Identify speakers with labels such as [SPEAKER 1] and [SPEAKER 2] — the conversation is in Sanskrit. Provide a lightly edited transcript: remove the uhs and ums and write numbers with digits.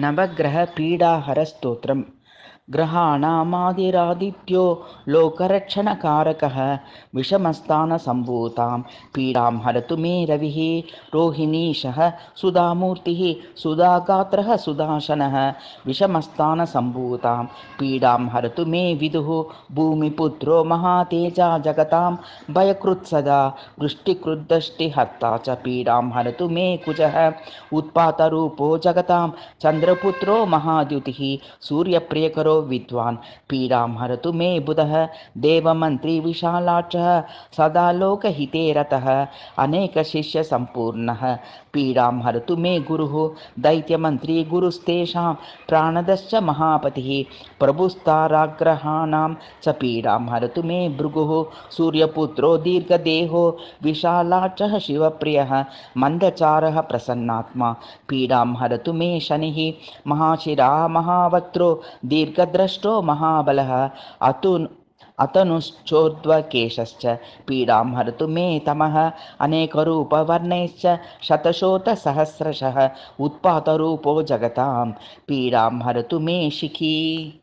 [SPEAKER 1] नवग्रहपीडाहरस्तोत्रम्। ग्रहाणामादिरादित्यो लोकरक्षणकारकः विषमस्थानसम्भूतां पीडां हरतु मे रविः। रोहिणीशः सुधामूर्तिः सुधागात्रः सुदाशनः विषमस्थानसम्भूतां पीडां हरतु मे विदुः। भूमिपुत्रो महातेजा जगतां भयकृत्सदा वृष्टिकृद्दष्टिहर्ता च पीडां हरतु मे कुजः। उत्पातरूपो जगतां चन्द्रपुत्रो महाद्युतिः सूर्यप्रियकरो विद्वान् पीडां हरतु मे बुधः। देवमन्त्री विशालाक्षः सदा लोकहिते रतः अनेकशिष्यसम्पूर्णः पीडां हरतु मे गुरुः। दैत्यमन्त्री गुरुस्तेषां प्राणदश्च महापतिः प्रभुस्ताराग्रहाणां च पीडां हरतु मे भृगुः। सूर्यपुत्रो दीर्घदेहो विशालाक्षः शिवप्रियः मन्दचारः प्रसन्नात्मा पीडां हरतु मे शनिः। महाशिरा महावक्त्रो दीर्घद्रष्टो महाबलः अतनुश्चोर्ध्वकेशश्च पीडां हरतु मे तमः। अनेकरूपवर्णैश्च शतशोथसहस्रशः उत्पातरूपो जगतां पीडां हरतु मे शिखी।